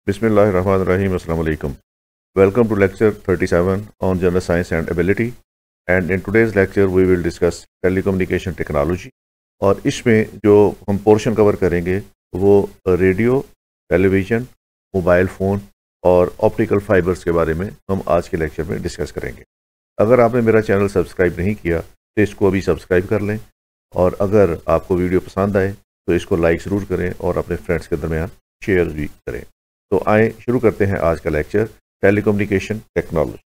Bismillahirrahmanirrahim. Assalamu alaikum. Welcome to lecture 37 on general science and ability. And in today's lecture we will discuss telecommunication technology. और इसमें जो हम portion cover करेंगे वो radio, television, mobile phone और optical fibres के बारे में हम आज के लेक्चर में डिस्कस करेंगे। अगर आपने मेरा चैनल सब्सक्राइब नहीं किया तो इसको अभी सब्सक्राइब कर लें, और अगर आपको वीडियो पसंद आए तो इसको लाइक ज़रूर करें और अपने फ्रेंड्स के दरमियान शेयर भी करें। तो आए शुरू करते हैं आज का lecture, telecommunication technology.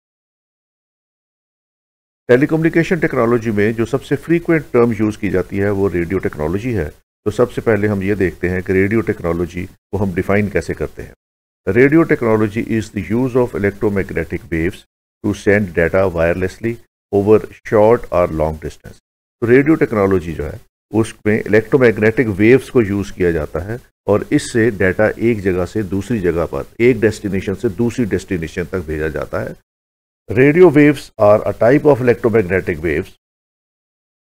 Telecommunication technology में जो सबसे फ्रीक्वेंट टर्म यूज़ की जाती है वो रेडियो टेक्नोलॉजी है। तो सबसे पहले हम ये देखते हैं कि रेडियो टेक्नोलॉजी को हम डिफ़ाइन कैसे करते हैं। Radio technology is the use of electromagnetic waves to send data wirelessly over short और लॉन्ग डिस्टेंस। तो रेडियो टेक्नोलॉजी जो है उसमें इलेक्ट्रोमैग्नेटिक वेव्स को यूज़ किया जाता है और इससे डाटा एक जगह से दूसरी जगह पर, एक डेस्टिनेशन से दूसरी डेस्टिनेशन तक भेजा जाता है। Radio waves are a type of electromagnetic waves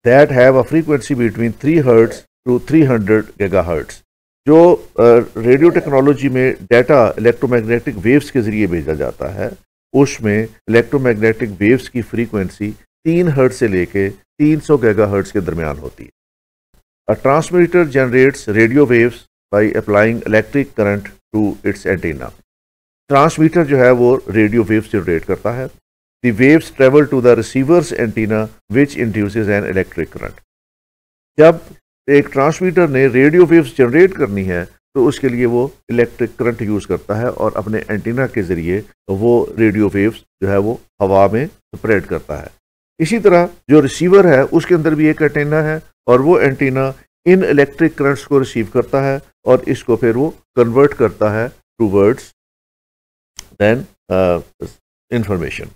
that have a frequency between 3 hertz to 300 gigahertz. जो रेडियो टेक्नोलॉजी में डाटा इलेक्ट्रोमैग्नेटिक वेव्स के जरिए भेजा जाता है उसमें इलेक्ट्रोमैग्नेटिक वेव्स की फ्रीक्वेंसी 3 हर्ट्ज से लेके 300 गीगाहर्ट्ज के दरमियान होती है। A transmitter generates radio waves by applying electric current to its antenna. Transmitter जो है वो रेडियो वेव्स जनरेट करता है। The waves travel to the receiver's antenna which induces an electric current. जब एक ट्रांसमीटर ने रेडियो वेव्स जनरेट करनी है तो उसके लिए वो इलेक्ट्रिक करंट यूज़ करता है और अपने एंटीना के ज़रिए वो रेडियो वेव्स जो है वो हवा में स्प्रेड करता है। इसी तरह जो रिसीवर है उसके अंदर भी एक एंटीना है और वो एंटीना इन इलेक्ट्रिक करंट्स को रिसीव करता है और इसको फिर वो कन्वर्ट करता है to words then information.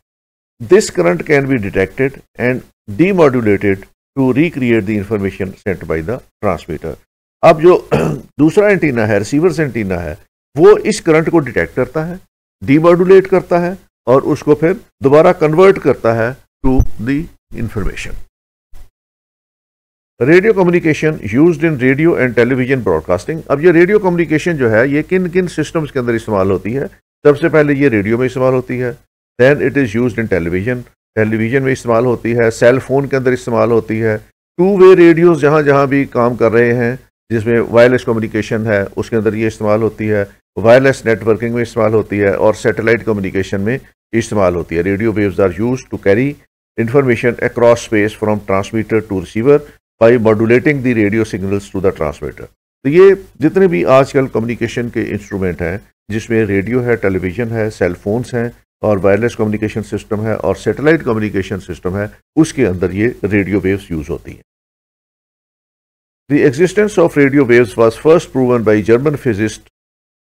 This current can be detected and demodulated to recreate the information sent by the transmitter. अब जो दूसरा एंटीना है, रिसीवर्स एंटीना है, वो इस करंट को डिटेक्ट करता है, डीमॉड्यूलेट करता है और उसको फिर दोबारा कन्वर्ट करता है to the information. Radio communication used in radio and television broadcasting. अब ये रेडियो कम्युनिकेशन जो है ये किन किन सिस्टम्स के अंदर इस्तेमाल होती है? सबसे पहले ये रेडियो में इस्तेमाल होती है, then it is used in television, television में इस्तेमाल होती है, सेल फोन के अंदर इस्तेमाल होती है, टू वे रेडियोज़ जहाँ जहाँ भी काम कर रहे हैं जिसमें वायरलेस कम्युनिकेशन है उसके अंदर ये इस्तेमाल होती है, वायरलेस नेटवर्किंग में इस्तेमाल होती है और सैटेलाइट कम्युनिकेशन में इस्तेमाल होती है। Radio waves are used to carry information across space from transmitter to receiver by modulating the radio signals to the transmitter. तो ये जितने भी आजकल कम्युनिकेशन के इंस्ट्रूमेंट हैं जिसमें रेडियो है, टेलीविज़न है, सेल फोन्स हैं और वायरलेस कम्युनिकेशन सिस्टम है और सैटेलाइट कम्युनिकेशन सिस्टम है, उसके अंदर ये रेडियो वेव्स यूज़ होती हैं। The existence of radio waves was first proven by German physicist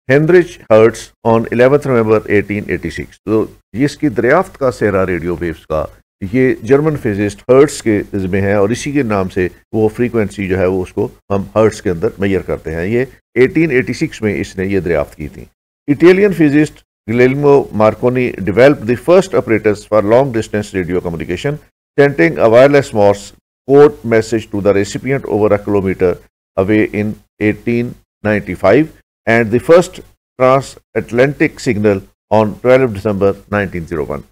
Heinrich hertz on 11 नवंबर 1886। तो इसकी दरियाफ्त का सेहरा रेडियो वेव्स का ये जर्मन फिजिस्ट हर्ट्ज के ज़िम्मे है और इसी के नाम से वो फ्रीक्वेंसी जो है वो उसको हम हर्ट्ज के अंदर मेजर करते हैं। ये 1886 में इसने ये दरियाफ्त की थी। Italian physicist Guglielmo Marconi developed the first operators for long distance radio communication, sending a wireless Morse code message to the recipient over a kilometre away in 1895 and the first transatlantic signal on 12 December 1901।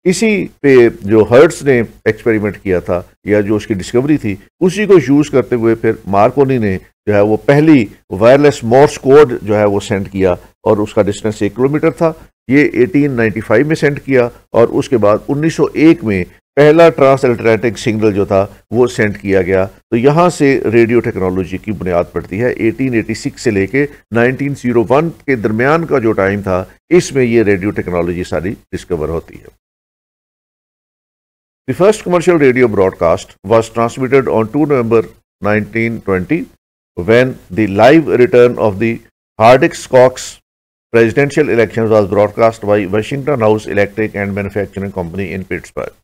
इसी पे जो hertz ने experiment किया था या जो उसकी discovery थी उसी को यूज़ करते हुए फिर मार्कोनी ने जो है वो पहली वायरलेस मोर्स कोड जो है वो सेंड किया और उसका डिस्टेंस 1 किलोमीटर था। ये 1895 में सेंड किया और उसके बाद 1901 में पहला ट्रांस अटलांटिक सिग्नल जो था वो सेंड किया गया। तो यहाँ से रेडियो टेक्नोलॉजी की बुनियाद पड़ती है। 1886 से लेके 1901 के दरमियान का जो टाइम था इसमें ये रेडियो टेक्नोलॉजी सारी डिस्कवर होती है। The first commercial radio broadcast was transmitted on 2 November 1920 when the live return of the Harding-Cox presidential elections was broadcast by Westinghouse House Electric and Manufacturing Company in Pittsburgh.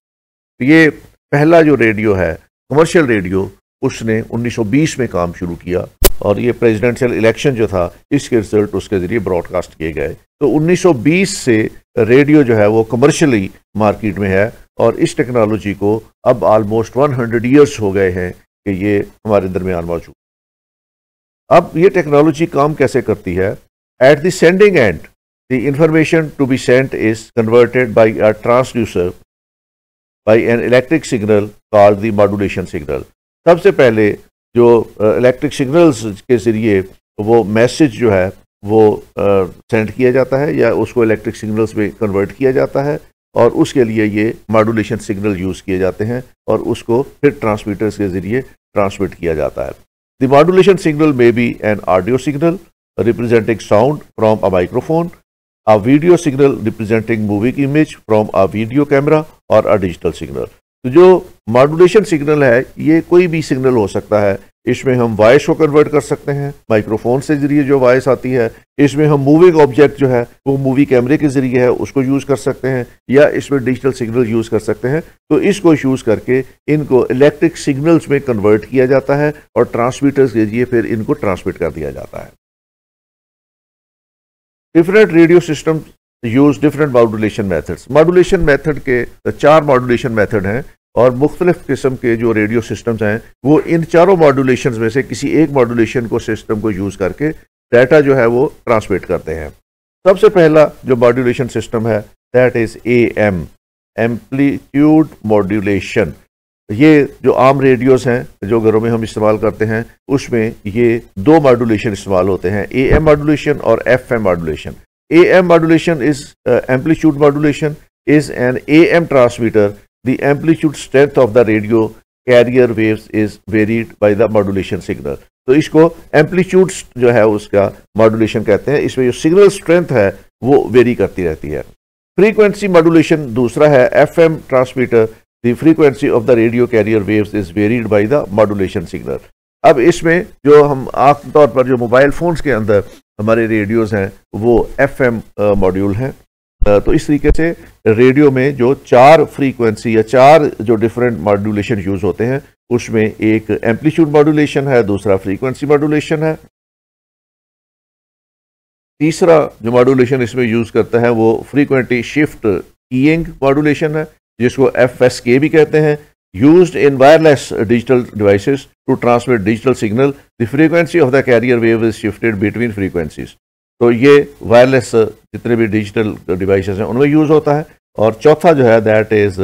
ये पहला जो radio है commercial radio उसने 1920 में काम शुरू किया और ये प्रेसिडेंशियल इलेक्शन जो था इसके रिजल्ट उसके ज़रिए ब्रॉडकास्ट किए गए। तो 1920 से रेडियो जो है वो कमर्शियली मार्केट में है और इस टेक्नोलॉजी को अब ऑलमोस्ट 100 ईयर्स हो गए हैं कि ये हमारे दरमियान मौजूद। अब ये टेक्नोलॉजी काम कैसे करती है? At the sending end The information to be sent is converted by a transducer by an electric signal called the modulation signal. सबसे पहले जो इलेक्ट्रिक सिग्नल्स के ज़रिए वो मैसेज जो है वो सेंड किया जाता है या उसको इलेक्ट्रिक सिग्नल्स में कन्वर्ट किया जाता है और उसके लिए ये मॉड्यूलेशन सिग्नल यूज़ किए जाते हैं और उसको फिर ट्रांसमीटर्स के ज़रिए ट्रांसमिट किया जाता है. The modulation signal may be an audio signal representing sound from a microphone, a video signal representing moving image from a video camera or a digital signal. तो जो मॉड्यूलेशन सिग्नल है ये कोई भी सिग्नल हो सकता है. इसमें हम वॉइस को कन्वर्ट कर सकते हैं माइक्रोफोन से जरिए जो वॉइस आती है, इसमें हम मूविंग ऑब्जेक्ट जो है वो मूवी कैमरे के जरिए है उसको यूज़ कर सकते हैं या इसमें डिजिटल सिग्नल यूज़ कर सकते हैं. तो इसको यूज़ करके इनको इलेक्ट्रिक सिग्नल्स में कन्वर्ट किया जाता है और ट्रांसमीटर्स के जरिए फिर इनको ट्रांसमिट कर दिया जाता है. Different radio system use different modulation methods. Modulation method के 4 मॉड्यूलेशन मेथड हैं और मुख्तलिफ किस्म के जो रेडियो सिस्टम्स हैं वो इन चारों मॉड्यूलेशन में से किसी एक मॉड्यूलेशन को सिस्टम को यूज़ करके डाटा जो है वो ट्रांसमिट करते हैं. सबसे पहला जो मॉड्यूलेशन सिस्टम है that is AM, amplitude modulation. ये जो आम रेडियोस हैं जो घरों में हम इस्तेमाल करते हैं उसमें ये 2 मॉड्यूलेशन इस्तेमाल होते हैं, AM मॉड्यूलेशन और FM modulation. AM modulation is amplitude modulation is an AM transmitter. The amplitude strength of the radio carrier waves is varied by the modulation signal. तो इसको एम्पलीट्यूड जो है उसका मॉड्यूलेशन कहते हैं. इसमें जो सिग्नल स्ट्रेंथ है वो वेरी करती रहती है. फ्रीक्वेंसी मॉड्यूलेशन दूसरा है FM transmitter. The frequency of the radio carrier waves is varied by the modulation signal. अब इसमें जो हम आमतौर पर जो मोबाइल फ़ोन्स के अंदर हमारे रेडियोज़ हैं वो FM मॉड्यूल हैं. तो इस तरीके से रेडियो में जो 4 फ्रीक्वेंसी या 4 जो डिफरेंट मॉड्यूलेशन यूज़ होते हैं उसमें एक एम्पलीट्यूड मॉड्यूलेशन है, दूसरा फ्रीक्वेंसी मॉड्यूलेशन है, तीसरा जो मॉड्यूलेशन इसमें यूज़ करता है वो फ्रीक्वेंटली शिफ्ट कीइंग मॉड्यूलेशन है जिसको FSK भी कहते हैं. Used in wireless digital devices to transmit digital signal, the frequency of the carrier wave is shifted between frequencies. तो ये वायरलेस जितने भी डिजिटल डिवाइसेस हैं उनमें यूज होता है. और चौथा जो है that is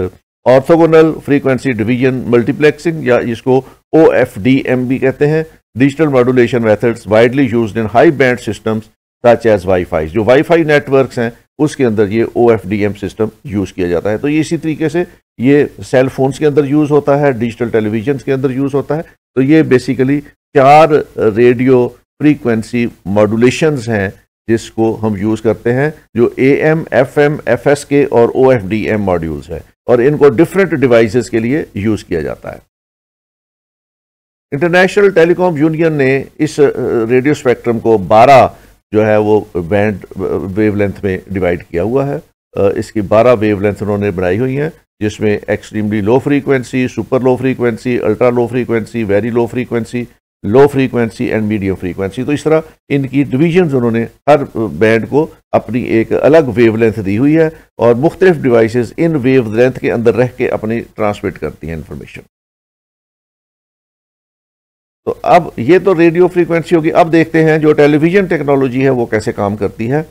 orthogonal frequency division multiplexing या जिसको OFDM भी कहते हैं. Digital modulation methods widely used in high band systems such as WiFi. जो वाईफाई नेटवर्क्स हैं उसके अंदर ये OFDM सिस्टम यूज़ किया जाता है. तो ये इसी तरीके से ये सेल फोन्स के अंदर यूज़ होता है, डिजिटल टेलीविजन के अंदर यूज़ होता है. तो ये बेसिकली 4 रेडियो फ्रीक्वेंसी मॉड्यूलेशंस हैं जिसको हम यूज़ करते हैं जो AM, FM, FSK और OFDM मॉड्यूल्स हैं और इनको डिफरेंट डिवाइसेस के लिए यूज़ किया जाता है. इंटरनेशनल टेलीकॉम यूनियन ने इस रेडियो स्पेक्ट्रम को 12 जो है वो बैंड वेवलेंथ में डिवाइड किया हुआ है. इसकी 12 वेवलेंथ उन्होंने बनाई हुई हैं जिसमें extremely low frequency, super low frequency, ultra low frequency, very low frequency, low frequency and medium frequency. तो इस तरह इनकी डिवीजन्स उन्होंने हर बैंड को अपनी एक अलग वेवलेंथ दी हुई है और मुख्तलिफ डिवाइसेस इन वेवलेंथ के अंदर रह के अपनी ट्रांसमिट करती हैं इंफॉर्मेशन. तो अब ये तो रेडियो फ्रीक्वेंसी होगी. अब देखते हैं जो टेलीविजन टेक्नोलॉजी है वो कैसे काम करती है.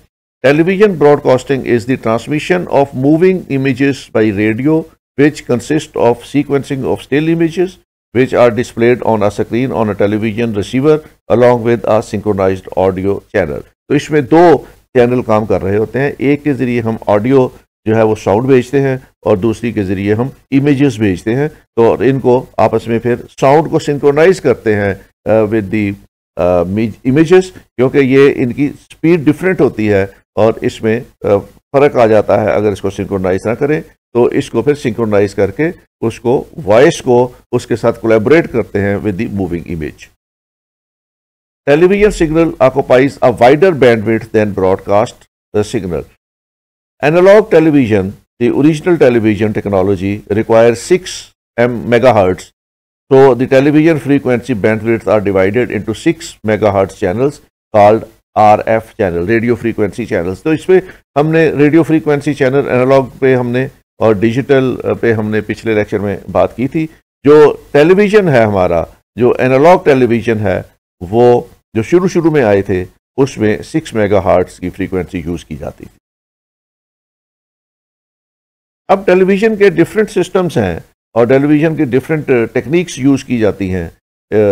Television broadcasting is the transmission of moving images bye radio which consist of sequencing of still images which are displayed on a screen on a television receiver along with a synchronized audio channel. तो इसमें 2 channel काम कर रहे होते हैं. एक के ज़रिए हम ऑडियो जो है वो साउंड भेजते हैं और दूसरी के ज़रिए हम इमेजेस भेजते हैं. तो इनको आपस में फिर साउंड को सिंक्रोनाइज करते हैं विद द इमेजेस क्योंकि ये इनकी स्पीड डिफरेंट होती है और इसमें फ़र्क आ जाता है. अगर इसको सिंक्रोनाइज ना करें तो इसको फिर सिंक्रोनाइज करके उसको वॉइस को उसके साथ कोलैबोरेट करते हैं with the moving image. Television signal occupies a wider bandwidth than broadcast the signal. Analog television, the original television technology, requires 6 megahertz. So the television frequency bandwidths are divided into 6 megahertz channels called RF channel, radio frequency channels. तो इसमें हमने radio frequency channel analogue पे हमने और digital पे हमने पिछले lecture में बात की थी. जो टेलीविज़न है हमारा, जो एनालॉग टेलीविज़न है वो जो शुरू में आए थे उसमें 6 मेगाहर्ट्ज की फ्रीक्वेंसी यूज की जाती थी। अब टेलीविजन के डिफरेंट सिस्टम्स हैं और टेलीविजन की डिफरेंट टेक्निक्स यूज की जाती हैं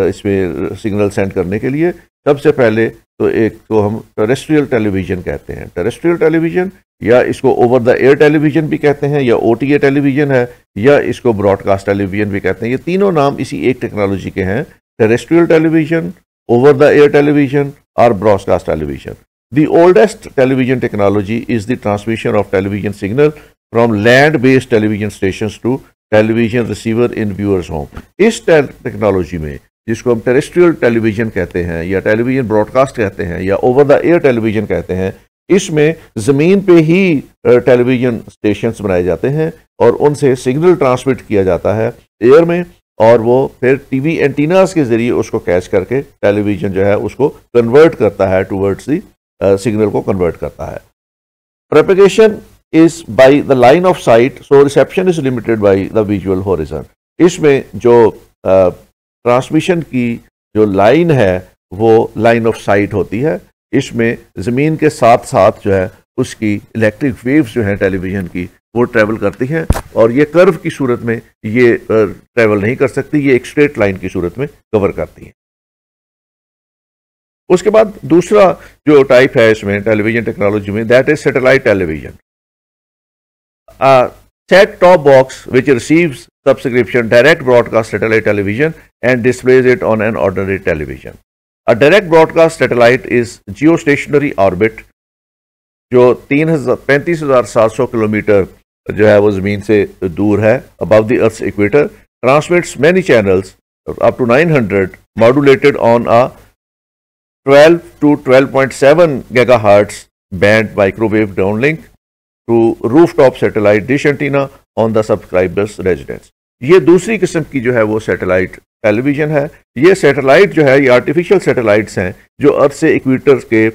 इसमें सिग्नल सेंड करने के लिए। सबसे पहले तो एक तो हम टेरेस्ट्रियल टेलीविजन कहते हैं, टेरेस्ट्रियल टेलीविजन, या इसको ओवर द एयर टेलीविजन भी कहते हैं, या ओटीए टेलीविजन है, या इसको ब्रॉडकास्ट टेलीविजन भी कहते हैं। ये तीनों नाम इसी एक टेक्नोलॉजी के हैं, terrestrial television, over the air television और broadcast television. The oldest television technology is the transmission of television signal from land-based television stations to television receiver in viewers' home। इस टेक्नोलॉजी में, जिसको हम टेरेस्ट्रियल टेलीविजन कहते हैं या television broadcast कहते हैं या ओवर द एयर टेलीविजन कहते हैं, इसमें ज़मीन पे ही टेलीविजन स्टेशंस बनाए जाते हैं और उनसे सिग्नल ट्रांसमिट किया जाता है एयर में, और वो फिर टीवी एंटीनास के जरिए उसको कैच करके टेलीविजन जो है उसको कन्वर्ट करता है टूवर्ड्स दी सिग्नल को कन्वर्ट करता है। Propagation is by the line of site, so reception is limited by the visual horizon. इसमें जो ट्रांसमिशन की जो लाइन है वो लाइन ऑफ साइट होती है। इसमें ज़मीन के साथ साथ जो है उसकी इलेक्ट्रिक वेव्स जो है टेलीविजन की वो ट्रैवल करती हैं, और ये कर्व की सूरत में ये ट्रैवल नहीं कर सकती, ये एक स्ट्रेट लाइन की सूरत में कवर करती हैं। उसके बाद दूसरा जो टाइप है इसमें टेलीविजन टेक्नोलॉजी में, that is satellite television. Set top box which receives subscription direct broadcast satellite television and displays it on an ordinary television. A direct broadcast satellite is geostationary orbit जो 35,700 kilometre जो है वो ज़मीन से दूर है, above the Earth's equator, transmits many channels up to 900 modulated on a 12 to 12.7 gigahertz band microwave downlink to rooftop satellite dish antenna on the subscriber's residence। ये दूसरी किस्म की जो है वो सैटेलाइट टेलीविजन है। ये सैटेलाइट जो है ये आर्टिफिशियल सैटेलाइट्स हैं जो अर्थ से इक्वेटर के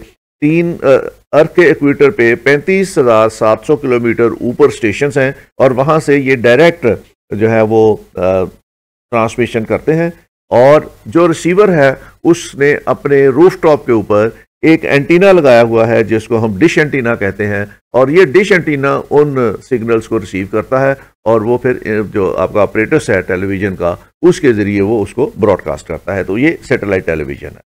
अर्थ के इक्वेटर पे 35,700 किलोमीटर ऊपर स्टेशंस हैं, और वहाँ से ये डायरेक्ट जो है वो ट्रांसमिशन करते हैं। और जो रिसीवर है उसने अपने रूफटॉप के ऊपर एक एंटीना लगाया हुआ है जिसको हम डिश एंटीना कहते हैं, और ये डिश एंटीना उन सिग्नल्स को रिसीव करता है और वो फिर जो आपका ऑपरेटर्स है टेलीविजन का उसके ज़रिए वो उसको ब्रॉडकास्ट करता है। तो ये सैटेलाइट टेलीविजन है।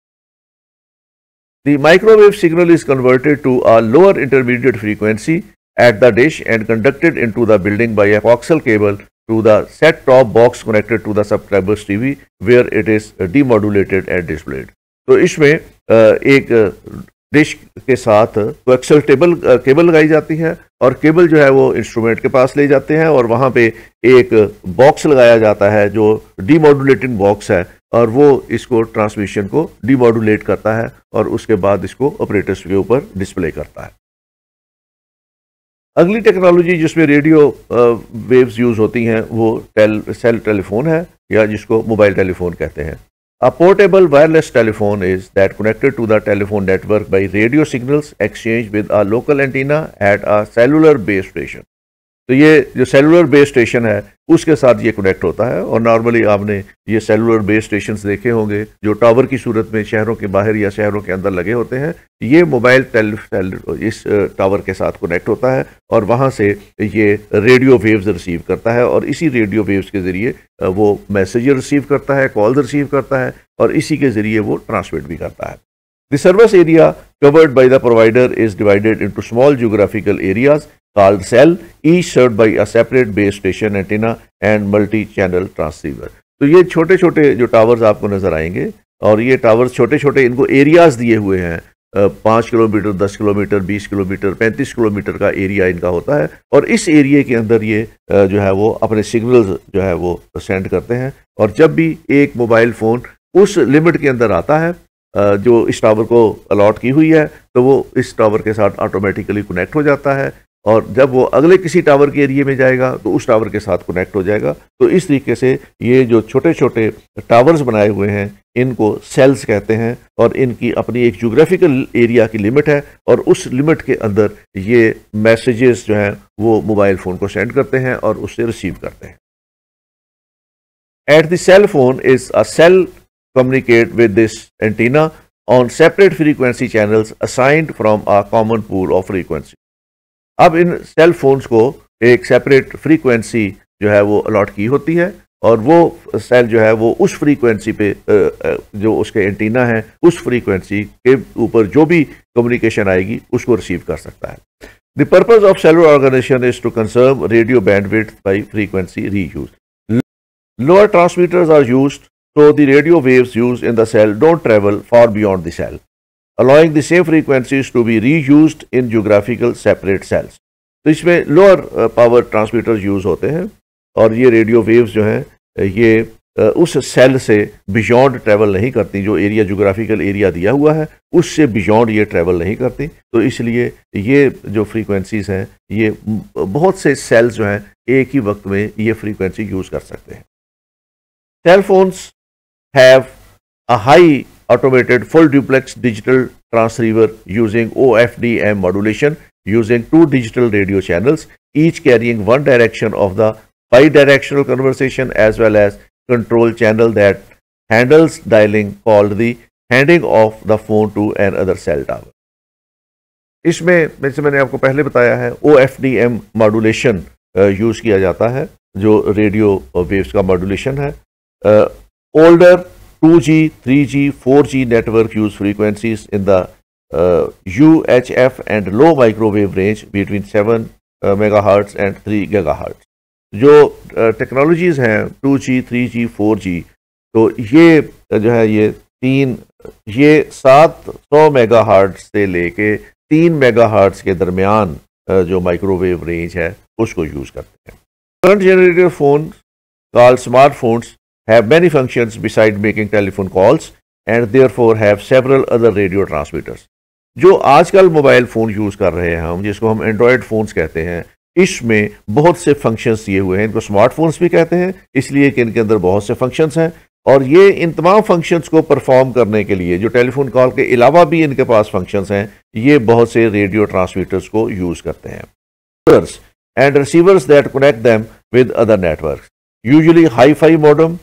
The microwave signal is converted to a lower intermediate frequency at the dish and conducted into the building by a coaxial cable to the set top box connected to the subscribers TV where it is demodulated and displayed. तो इसमें एक dish के साथ coaxial cable लगाई जाती है, और cable जो है वो इंस्ट्रूमेंट के पास ले जाते हैं, और वहाँ पे एक बॉक्स लगाया जाता है जो डीमॉड्यूलेटिंग बॉक्स है, और वो इसको ट्रांसमिशन को डीमॉड्यूलेट करता है और उसके बाद इसको ऑपरेटर्स के ऊपर डिस्प्ले करता है। अगली टेक्नोलॉजी जिसमें रेडियो वेव्स यूज होती हैं वो सेल टेलीफोन है, या जिसको मोबाइल टेलीफोन कहते हैं। A portable wireless telephone is that connected to the telephone network by radio signals exchanged with a local antenna at a cellular base station। तो ये जो सेलुलर बेस स्टेशन है उसके साथ ये कनेक्ट होता है, और नॉर्मली आपने ये सेलुलर बेस स्टेशंस देखे होंगे जो टावर की सूरत में शहरों के बाहर या शहरों के अंदर लगे होते हैं। ये मोबाइल इस टावर के साथ कनेक्ट होता है और वहाँ से ये रेडियो वेव्स रिसीव करता है, और इसी रेडियो वेव्स के ज़रिए वो मैसेज रिसीव करता है, कॉल्स रिसीव करता है, और इसी के ज़रिए वो ट्रांसमिट भी करता है। The service area covered by the provider is divided into small geographical areas called cell, each served by a separate base station antenna and multi-channel transceiver। तो ये छोटे छोटे जो टावर्स आपको नजर आएंगे, और ये टावर्स छोटे छोटे इनको एरियाज दिए हुए हैं, 5 किलोमीटर, 10 किलोमीटर, 20 किलोमीटर, 35 किलोमीटर का एरिया इनका होता है, और इस एरिया के अंदर ये जो है वो अपने सिग्नल्स जो है वो सेंड करते हैं। और जब भी एक मोबाइल फ़ोन उस लिमिट के अंदर आता है जो इस टावर को अलॉट की हुई है, तो वो इस टावर के साथ ऑटोमेटिकली कनेक्ट हो जाता है, और जब वो अगले किसी टावर के एरिया में जाएगा तो उस टावर के साथ कनेक्ट हो जाएगा। तो इस तरीके से ये जो छोटे छोटे टावर्स बनाए हुए हैं इनको सेल्स कहते हैं, और इनकी अपनी एक ज्योग्राफिकल एरिया की लिमिट है, और उस लिमिट के अंदर ये मैसेजेस जो हैं वो मोबाइल फ़ोन को सेंड करते हैं और उससे रिसीव करते हैं। At the cell phone is a cell communicate with this antenna on separate frequency channels assigned from a common pool of frequency. अब इन सेल फोन्स को एक सेपरेट फ्रीक्वेंसी जो है वो अलॉट की होती है और वो सेल जो है वो उस फ्रीक्वेंसी पे जो उसके एंटीना है उस फ्रीक्वेंसी के ऊपर जो भी कम्युनिकेशन आएगी उसको रिसीव कर सकता है. The purpose of cellular organization is to conserve radio bandwidth by frequency reuse. Lower transmitters are used so the radio waves used in the cell don't travel far beyond the cell, allowing the same frequencies to be reused in geographical separate cells. तो इसमें lower power transmitter use होते हैं और ये radio waves जो हैं ये उस सेल से बियॉन्ड ट्रैवल नहीं करती. जो एरिया जोग्राफिकल एरिया दिया हुआ है उससे बियॉन्ड ये ट्रैवल नहीं करती. तो इसलिए ये जो फ्रीक्वेंसीज हैं ये बहुत से सेल्स जो हैं एक ही वक्त में ये फ्रीक्वेंसी यूज कर सकते हैं. Cell phones have a high automated full duplex digital transceiver using OFDM modulation using 2 digital radio channels, each carrying one direction of the bidirectional conversation as well as control channel that handles dialing called the handing of the phone to another cell tower. इसमें जैसे मैंने आपको पहले बताया है OFDM modulation use किया जाता है जो रेडियो वेव्स का मॉड्यूलेशन है. Older 2G, 3G, 4G network use frequencies in the UHF and low microwave range between 7 megahertz and 3 gigahertz. जो टेक्नोलॉजीज हैं 2G, 3G, 4G, तो ये जो है ये 700 मेगाहर्ट्ज से लेके 3 मेगाहर्ट्ज के दरमियान जो माइक्रोवेव रेंज है उसको यूज करते हैं. Current generated phone called smartphones have many functions besides making telephone calls and therefore have several other radio transmitters. जो आजकल मोबाइल फ़ोन यूज़ कर रहे हैं हम जिसको हम एंड्रॉयड फ़ोन्स कहते हैं इसमें बहुत से फंक्शंस दिए हुए हैं. इनको स्मार्टफोन्स भी कहते हैं इसलिए कि इनके अंदर बहुत से फंक्शंस हैं और ये इन तमाम फंक्शंस को परफॉर्म करने के लिए जो टेलीफोन कॉल के अलावा भी इनके पास फंक्शंस हैं ये बहुत से रेडियो ट्रांसमीटर्स को यूज़ करते हैं. And receivers that connect them with other networks usually WiFi modem,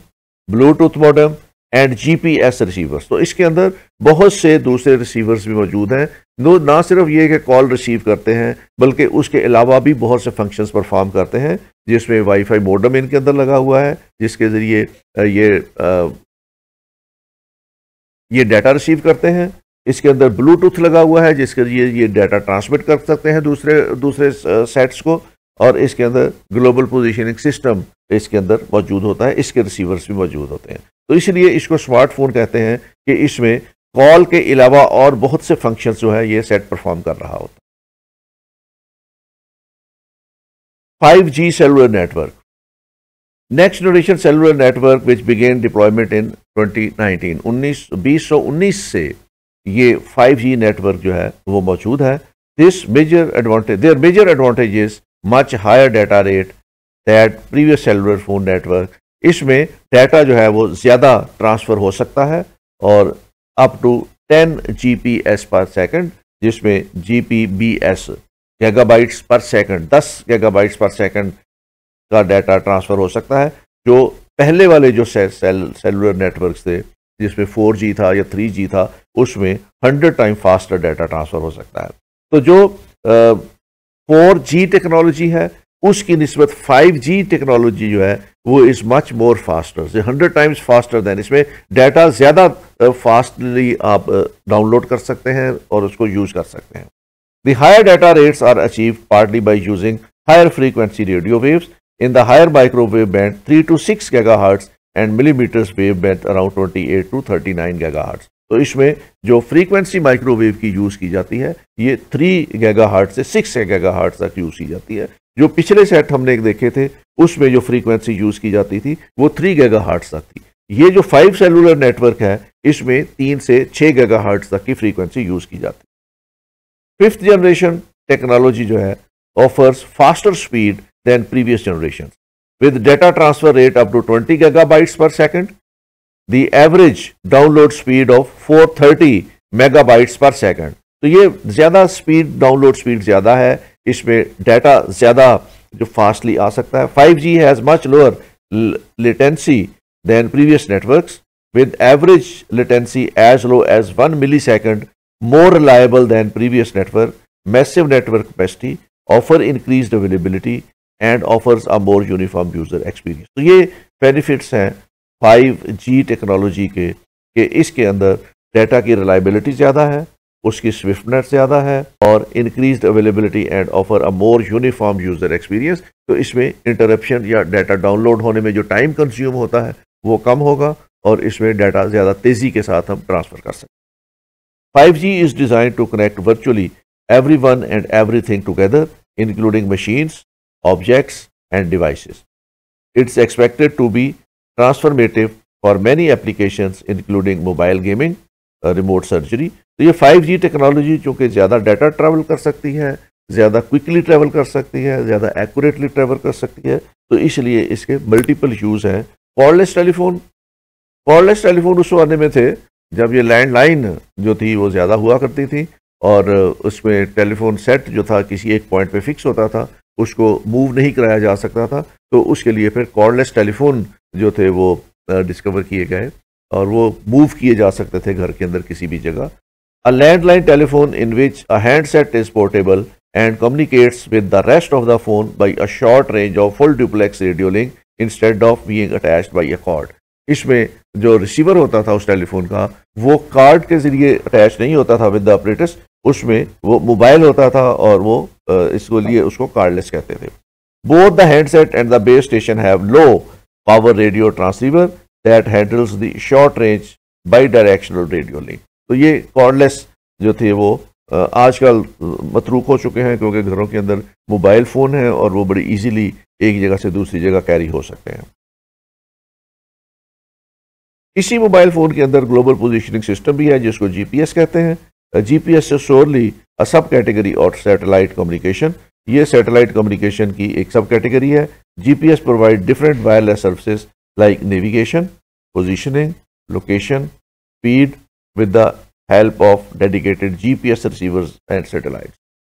Bluetooth modem and GPS receivers. तो इसके अंदर बहुत से दूसरे रिसीवर्स भी मौजूद हैं. ना सिर्फ ये कि कॉल रिसीव करते हैं बल्कि उसके अलावा भी बहुत से फंक्शंस परफॉर्म करते हैं जिसमें वाईफाई मॉडेम इनके अंदर लगा हुआ है जिसके ज़रिए ये डाटा रिसीव करते हैं. इसके अंदर ब्लूटूथ लगा हुआ है जिसके जरिए ये डाटा ट्रांसमिट कर सकते हैं दूसरे सेट्स को और इसके अंदर ग्लोबल पोजीशनिंग सिस्टम इसके अंदर मौजूद होता है. इसके रिसीवर्स भी मौजूद होते हैं. तो इसलिए इसको स्मार्टफोन कहते हैं कि इसमें कॉल के अलावा और बहुत से फंक्शंस जो है ये सेट परफॉर्म कर रहा होता है. 5G cellular network. Next generation cellular network which began deployment in 2019 2019 से ये 5G नेटवर्क जो है वो मौजूद है. There major advantages much higher data rate that previous cellular phone network. इसमें डाटा जो है वो ज़्यादा ट्रांसफ़र हो सकता है और अप टू 10 GPS पर सेकंड जिसमें GPBS gigabytes per second 10 gigabytes per second का डाटा ट्रांसफ़र हो सकता है. जो पहले वाले जो सेलुलर नेटवर्क्स थे जिसमें 4G था या 3G था उसमें 100 टाइम फास्टर डाटा ट्रांसफ़र हो सकता है. तो जो 4G टेक्नोलॉजी है उसकी निस्बत 5G टेक्नोलॉजी जो है वो is much more faster 100 times faster than. इसमें डाटा ज़्यादा फास्टली आप डाउनलोड कर सकते हैं और उसको यूज़ कर सकते हैं. The higher data rates are achieve partly by using higher frequency radio waves in the higher microwave band 3 to 6 gigahertz and millimetres wave band around 28 to 39 gigahertz. तो इसमें जो फ्रीक्वेंसी माइक्रोवेव की यूज़ की जाती है ये 3 गीगाहर्ट्ज से 6 gigahertz तक यूज़ की जाती है. जो पिछले सेट हमने देखे थे उसमें जो फ्रीक्वेंसी यूज़ की जाती थी वो 3 गीगाहर्ट्ज तक थी. ये जो 5 सेलुलर नेटवर्क है इसमें 3 से 6 गीगाहर्ट्ज तक की फ्रीक्वेंसी यूज़ की जाती है. 5th जनरेशन टेक्नोलॉजी जो है offers faster speed than previous generation with data transfer rate up to 20 gigabytes per second. The average download speed of 430 megabytes per second. तो ये ज़्यादा स्पीड डाउनलोड स्पीड ज़्यादा है. इसमें डाटा ज़्यादा जो फास्टली आ सकता है. 5G has much lower latency than previous networks with average latency as low as 1 millisecond, more reliable than previous network, massive network capacity, offer increased availability and offers a more uniform user experience. तो ये benefits हैं 5G technology के कि इसके अंदर data की reliability ज़्यादा है, उसकी स्विफ्टनेस ज़्यादा है और increased availability and offer a more uniform user experience. तो इसमें इंटरप्शन या डाटा डाउनलोड होने में जो टाइम कंज्यूम होता है वो कम होगा और इसमें डाटा ज़्यादा तेज़ी के साथ हम ट्रांसफ़र कर सकते हैं। 5G is designed to connect virtually everyone and everything together, including machines, objects, and devices. It's expected to be transformative for many applications, including mobile gaming, remote surgery. तो ये 5G टेक्नोलॉजी चूँकि ज़्यादा data travel कर सकती है, ज़्यादा quickly travel कर सकती है, ज़्यादा एक्यूरेटली ट्रैवल कर सकती है, तो इसलिए इसके मल्टीपल यूज़ हैं। कॉर्डलेस टेलीफोन उस ज़माने में थे जब ये लैंडलाइन जो थी वो ज़्यादा हुआ करती थी और उसमें टेलीफोन सेट जो था किसी एक पॉइंट पे फिक्स होता था, उसको मूव नहीं कराया जा सकता था, तो उसके लिए फिर कॉर्डलेस टेलीफोन जो थे वो डिस्कवर किए गए और वो मूव किए जा सकते थे घर के अंदर किसी भी जगह। A landline telephone in which a handset is portable and communicates with the rest of the phone by a short range of full duplex radio link instead of being attached by a cord. इसमें जो receiver होता था उस telephone का वो card के जरिए attach नहीं होता था विद द ऑपरेटर्स, उसमें वो मोबाइल होता था और वो इसको लिए उसको कार्डलेस कहते थे। Both the handset and the base station have low power radio transceiver that handles the short range by directional radio link. तो ये कॉर्डलेस जो थे वो आजकल मतरूक हो चुके हैं क्योंकि घरों के अंदर मोबाइल फ़ोन है और वो बड़ी इजीली एक जगह से दूसरी जगह कैरी हो सकते हैं। इसी मोबाइल फ़ोन के अंदर ग्लोबल पोजीशनिंग सिस्टम भी है जिसको जीपीएस कहते हैं। GPS is surely a sub category और सैटेलाइट कम्युनिकेशन। ये सैटेलाइट कम्युनिकेशन की एक सब कैटेगरी है। GPS provide different wireless services like navigation, positioning, location, speed with the help of dedicated GPS receivers and satellite.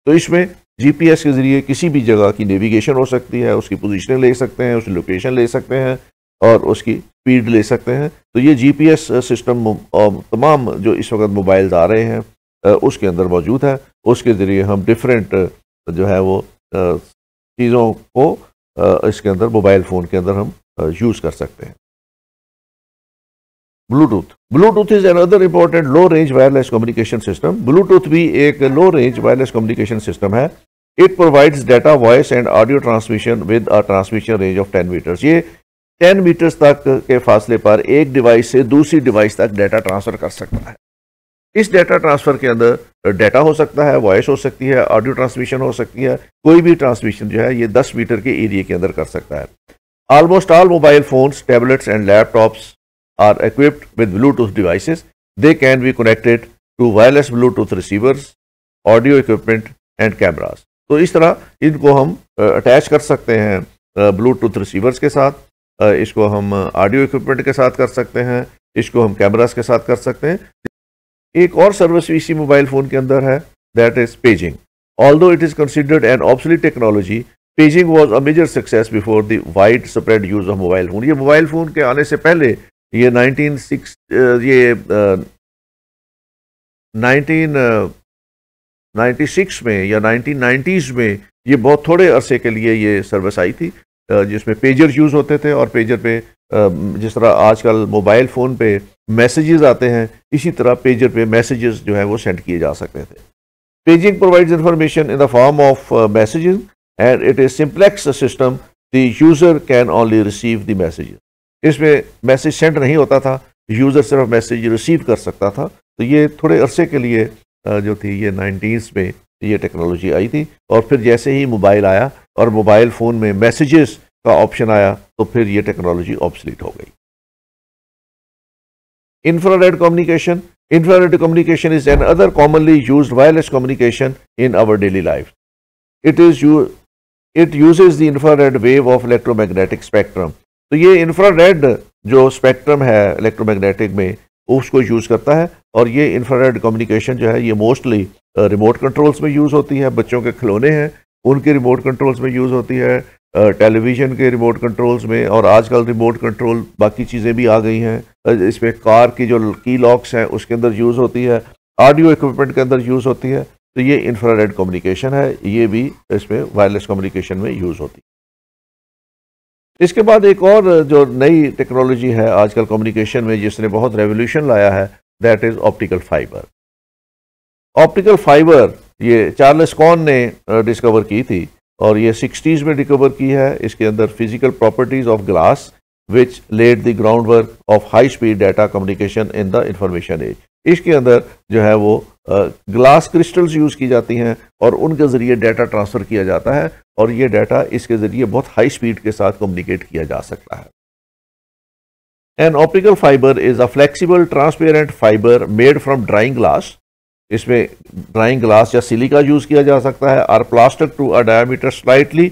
तो इसमें GPS के जरिए किसी भी जगह की नेविगेशन हो सकती है, उसकी पोजीशनिंग ले सकते हैं, उसकी लोकेशन ले सकते हैं और उसकी स्पीड ले सकते हैं। तो ये जीपीएस सिस्टम तमाम जो इस वक्त मोबाइल्स आ रहे हैं उसके अंदर मौजूद है। उसके ज़रिए हम डिफरेंट जो है वो चीज़ों को इसके अंदर मोबाइल फ़ोन के अंदर हम यूज़ कर सकते हैं। Bluetooth is another important low range wireless communication system. Bluetooth भी एक low range wireless communication system है। It provides data, voice and audio transmission with a transmission range of 10 metres. ये 10 मीटर्स तक के फासले पर एक डिवाइस से दूसरी डिवाइस तक डाटा ट्रांसफ़र कर सकता है। इस डाटा ट्रांसफ़र के अंदर डाटा हो सकता है, वॉइस हो सकती है, ऑडियो ट्रांसमिशन हो सकती है, कोई भी ट्रांसमिशन जो है ये 10 मीटर के एरिया के अंदर कर सकता है। Almost all mobile phones, tablets and laptops are equipped with Bluetooth devices. They can be connected to wireless Bluetooth receivers, audio equipment and cameras. तो इस तरह इनको हम अटैच कर सकते हैं ब्लूटूथ रिसीवर्स के साथ, इसको हम ऑडियो इक्विपमेंट के साथ कर सकते हैं, इसको हम कैमरास के साथ कर सकते हैं। एक और सर्विस इसी मोबाइल फ़ोन के अंदर है, that is paging. Although it is considered an obsolete technology, paging was a major success before the widespread use of mobile phone. ये मोबाइल फ़ोन के आने से पहले ये 1996 में या 1990s में ये बहुत थोड़े अरसे के लिए ये सर्विस आई थी जिसमें पेजर यूज़ होते थे और पेजर पे जिस तरह आजकल मोबाइल फ़ोन पे मैसेजेस आते हैं, इसी तरह पेजर पे मैसेजेस जो है वो सेंड किए जा सकते थे। Paging provides information in the form of messages and it is simplex system. The user can only receive the messages. इसमें मैसेज सेंड नहीं होता था, यूज़र सिर्फ मैसेज रिसीव कर सकता था। तो ये थोड़े अरसे के लिए जो थी ये 90s में ये टेक्नोलॉजी आई थी और फिर जैसे ही मोबाइल आया और मोबाइल फ़ोन में मैसेजेस का ऑप्शन आया तो फिर ये टेक्नोलॉजी ऑब्सलीट हो गई। Infrared communication. Infrared communication is another commonly used wireless communication in our daily life. It uses the infrared wave of electromagnetic spectrum. तो ये इंफ्रारेड जो स्पेक्ट्रम है इलेक्ट्रोमैग्नेटिक में उसको यूज़ करता है और ये इंफ्रारेड कम्युनिकेशन जो है ये मोस्टली रिमोट कंट्रोल्स में यूज़ होती है। बच्चों के खिलौने हैं उनके रिमोट कंट्रोल्स में यूज़ होती है, टेलीविज़न के रिमोट कंट्रोल्स में, और आजकल रिमोट कंट्रोल बाकी चीज़ें भी आ गई हैं। इसमें कार की जो की लॉक्स हैं उसके अंदर यूज़ होती है, ऑडियो इक्विपमेंट के अंदर यूज़ होती है। तो ये इंफ्रारेड कम्युनिकेशन है, ये भी इसमें वायरलेस कम्युनिकेशन में यूज़ होती है। इसके बाद एक और जो नई टेक्नोलॉजी है आजकल कम्युनिकेशन में जिसने बहुत रेवोल्यूशन लाया है, that is optical fibre. Optical fibre ये चार्ल्स कॉन ने डिस्कवर की थी और ये 60s में डिस्कवर की है। इसके अंदर physical properties of glass which led the ground work of high speed data communication in the information age. इसके अंदर जो है वो ग्लास क्रिस्टल्स यूज़ की जाती हैं और उनके ज़रिए डाटा ट्रांसफ़र किया जाता है, और ये डाटा इसके ज़रिए बहुत हाई स्पीड के साथ कम्युनिकेट किया जा सकता है। An optical fibre is a flexible transparent fibre made from drawing glass. इसमें ड्राइंग ग्लास या सिलिका यूज किया जा सकता है, और plastic to a diameter slightly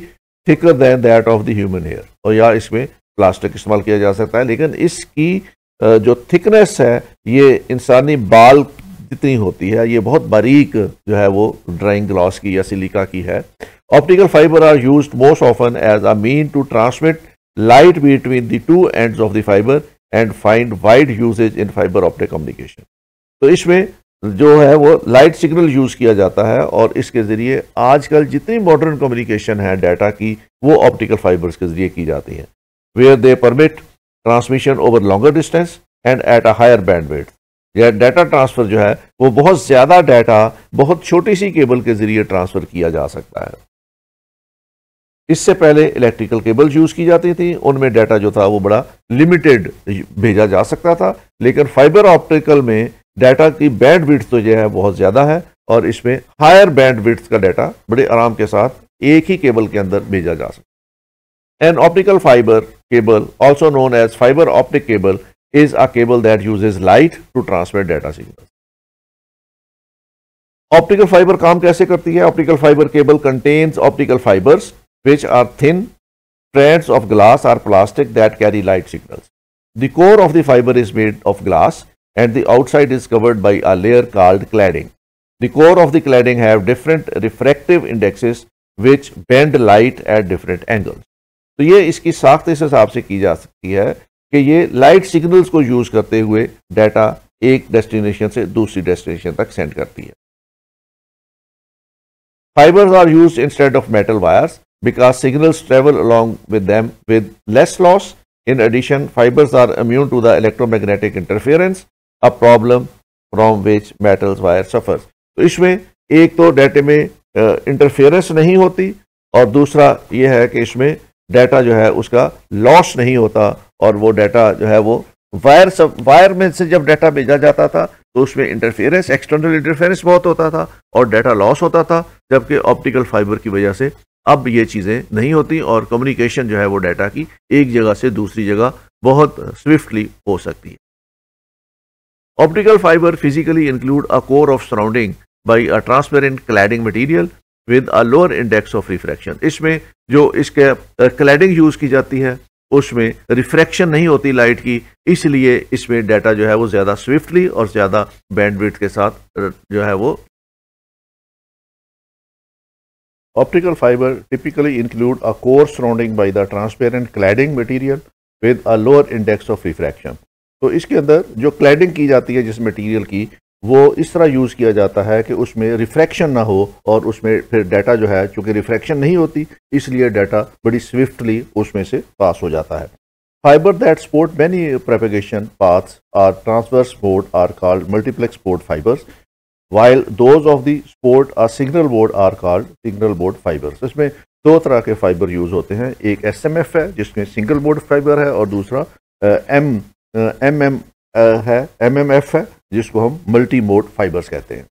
thicker than that of the human hair, और या इसमें प्लास्टिक इस्तेमाल किया जा सकता है, लेकिन इसकी जो थिकनेस है ये इंसानी बाल जितनी होती है, ये बहुत बारीक जो है वो ड्राइंग ग्लास की या सिलिका की है। Optical fibres are used most often as a mean to transmit light between the two ends of the fibre and find wide usages in fibre optic communication. तो इसमें जो है वो लाइट सिग्नल यूज किया जाता है, और इसके जरिए आजकल जितनी मॉडर्न कम्युनिकेशन है डाटा की वो ऑप्टिकल फाइबर्स के जरिए की जाती है, where they permit transmission over longer distance and at a higher bandwidth. यह डाटा ट्रांसफर जो है वो बहुत ज्यादा डाटा बहुत छोटी सी केबल के जरिए ट्रांसफर किया जा सकता है। इससे पहले इलेक्ट्रिकल केबल यूज की जाती थी, उनमें डाटा जो था वो बड़ा लिमिटेड भेजा जा सकता था, लेकिन फाइबर ऑप्टिकल में डाटा की बैंड विड्थ तो जो है बहुत ज़्यादा है, और इसमें हायर बैंड विड्थ का डाटा बड़े आराम के साथ एक ही केबल के अंदर भेजा जा सकता है। An optical fibre cable also known as fibre optic cable is a cable that uses light to transmit data signal. Optical fibre काम कैसे करती है? Optical fibre cable contains optical fibres which are thin strands of glass or plastic that carry light signals. The core of the fiber is made of glass and the outside is covered by a layer called cladding. The core of the cladding have different refractive indexes which bend light at different angles. तो ये इसकी साख्त इस हिसाब से की जा सकती है कि ये लाइट सिग्नल्स को यूज करते हुए डाटा एक डेस्टिनेशन से दूसरी डेस्टिनेशन तक सेंड करती है। Fibers are used instead of metal wires because signals travel along with them with less loss. In addition, fibers are immune to the electromagnetic interference, a problem from which metals wire suffers. तो इसमें एक तो data में interference नहीं होती, और दूसरा ये है कि इसमें डाटा जो है उसका लॉस नहीं होता, और वो डाटा जो है वो वायर में से जब डाटा भेजा जाता था तो उसमें इंटरफेरेंस, एक्सटर्नल इंटरफेरेंस बहुत होता था और डाटा लॉस होता था, जबकि ऑप्टिकल फाइबर की वजह से अब ये चीज़ें नहीं होती, और कम्युनिकेशन जो है वो डाटा की एक जगह से दूसरी जगह बहुत स्विफ्टली हो सकती है। Optical fibre physically include a core of surrounding by a transparent cladding material with a lower index of refraction. इसमें जो इसके क्लैडिंग यूज की जाती है उसमें रिफ्रैक्शन नहीं होती लाइट की, इसलिए इसमें डाटा जो है वो ज़्यादा स्विफ्टली और ज़्यादा बैंडविड्थ के साथ जो है वो। Optical fibre typically include a core surrounding by the transparent cladding material with a lower index of refraction. तो इसके अंदर जो क्लैडिंग की जाती है जिस मटेरियल की, वो इस तरह यूज़ किया जाता है कि उसमें रिफ्रैक्शन ना हो, और उसमें फिर डाटा जो है चूँकि रिफ्रैक्शन नहीं होती इसलिए डाटा बड़ी स्विफ्टली उसमें से पास हो जाता है। Fibre that support many propagation paths or transverse mode are called multiplex port fibres, while those of the sport or signal board are called signal board fibers। इसमें दो तरह के फाइबर यूज होते हैं, एक SMF है जिसमें सिंगल बोर्ड फाइबर है, और दूसरा MMF है जिसको हम मल्टी मोड फाइबर्स कहते हैं।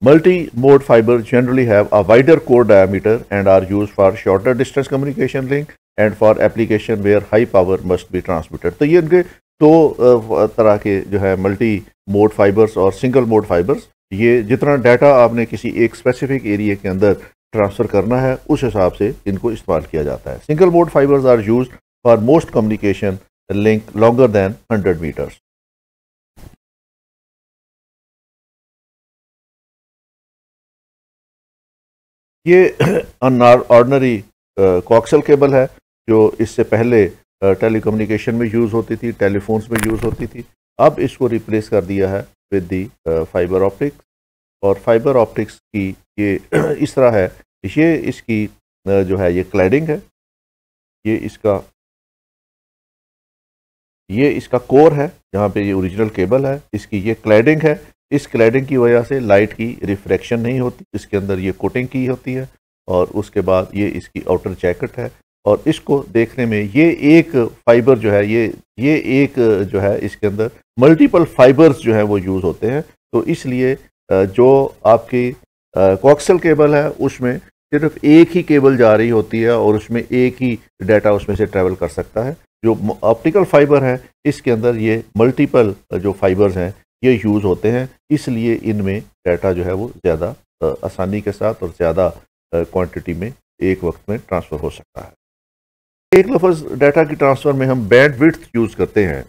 Multi mode fibre generally have a wider core diameter and are use for shorter distance communication link and for application where high power must be transmitted. तो ये उनके दो तरह के जो है मल्टी मोड फाइबर्स और सिंगल मोड फाइबर्स। ये जितना डाटा आपने किसी एक स्पेसिफिक एरिया के अंदर ट्रांसफ़र करना है उस हिसाब से इनको इस्तेमाल किया जाता है। Single mode fibres are use for most communication link longer than 100 metres. ये ऑर्डिनरी कोक्सल केबल है जो इससे पहले टेलीकम्युनिकेशन में यूज़ होती थी, टेलीफोन्स में यूज़ होती थी। अब इसको रिप्लेस कर दिया है विद दी फाइबर ऑप्टिक्स। और फाइबर ऑप्टिक्स की ये इस तरह है, ये इसकी जो है ये क्लैडिंग है, ये इसका कोर है जहाँ पे ये ओरिजिनल केबल है, इसकी ये क्लैडिंग है। इस क्लैडिंग की वजह से लाइट की रिफ्रैक्शन नहीं होती, इसके अंदर ये कोटिंग की होती है। और उसके बाद ये इसकी आउटर जैकेट है। और इसको देखने में ये एक फाइबर जो है ये एक जो है इसके अंदर मल्टीपल फाइबर्स जो है वो यूज़ होते हैं। तो इसलिए जो आपकी कोक्सल केबल है उसमें सिर्फ एक ही केबल जा रही होती है और उसमें एक ही डाटा उसमें से ट्रैवल कर सकता है। जो ऑप्टिकल फाइबर है इसके अंदर ये मल्टीपल जो फाइबर्स हैं ये यूज़ होते हैं, इसलिए इनमें डाटा जो है वो ज़्यादा आसानी के साथ और ज़्यादा क्वांटिटी में एक वक्त में ट्रांसफ़र हो सकता है। एक लफ्ज़ डाटा की ट्रांसफ़र में हम बैंडविड्थ यूज़ करते हैं,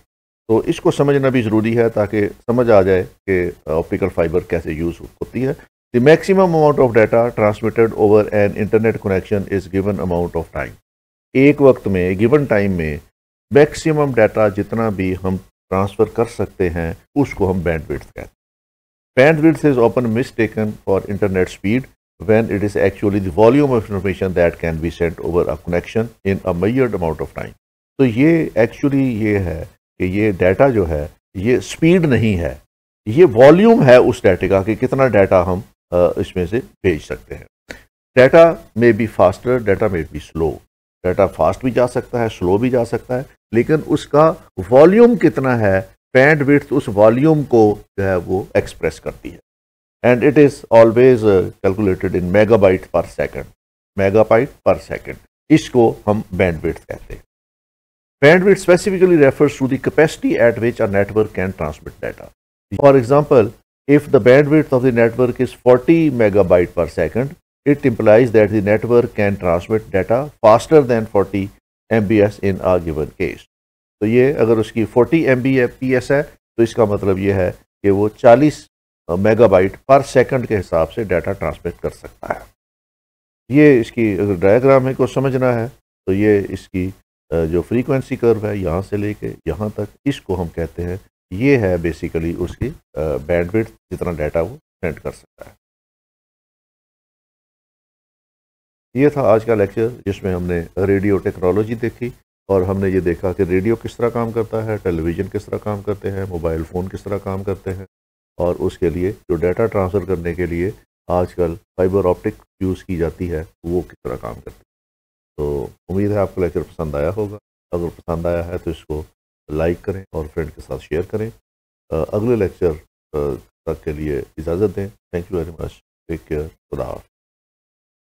तो इसको समझना भी ज़रूरी है ताकि समझ आ जाए कि ऑप्टिकल फाइबर कैसे यूज़ होती है। The maximum amount of data transmitted over an internet connection is given amount of time. एक वक्त में गिवन टाइम में मैक्सिमम डाटा जितना भी हम ट्रांसफ़र कर सकते हैं उसको हम बैंडविड्थ कहते हैं। Bandwidth is often mistaken for internet speed when it is actually the volume of information that can be sent over a connection in a measured amount of time। तो ये एक्चुअली ये है कि ये डाटा जो है ये स्पीड नहीं है, ये वॉल्यूम है उस डाटे का कि कितना डाटा हम इसमें से भेज सकते हैं। डाटा में बी फास्टर, डाटा में बी स्लो। डाटा फास्ट भी जा सकता है, स्लो भी जा सकता है, लेकिन उसका वॉल्यूम कितना है, बैंडविड्थ उस वॉल्यूम को जो है वो एक्सप्रेस करती है। And it is always calculated in megabyte per second. Megabyte per second, इसको हम बैंडविड्थ कहते हैं। Bandwidth specifically refers to the capacity at which a network can transmit data. For example, if the bandwidth of the network is 40 megabyte per second, it implies that the network can transmit data faster than 40 MBS in a given case। तो ये अगर उसकी 40 MBPS है तो इसका मतलब ये है कि वो 40 मेगाबाइट पर सेकंड के हिसाब से डाटा ट्रांसमिट कर सकता है। ये इसकी अगर डायग्राम है को समझना है तो ये इसकी जो फ्रीक्वेंसी कर्व है यहाँ से लेके यहाँ तक, इसको हम कहते हैं, ये है बेसिकली उसकी बैंडविड्थ जितना डाटा वो सेंड कर सकता है। ये था आज का लेक्चर जिसमें हमने रेडियो टेक्नोलॉजी देखी और हमने ये देखा कि रेडियो किस तरह काम करता है, टेलीविज़न किस तरह काम करते हैं, मोबाइल फ़ोन किस तरह काम करते हैं और उसके लिए जो डाटा ट्रांसफ़र करने के लिए आजकल फाइबर ऑप्टिक यूज़ की जाती है वो किस तरह काम करती है। तो उम्मीद है आपको लेक्चर पसंद आया होगा। अगर पसंद आया है तो इसको लाइक करें और फ्रेंड के साथ शेयर करें। अगले लेक्चर तक के लिए इजाज़त दें। Thank you very much. Take care. खुदा हाफ़िज़।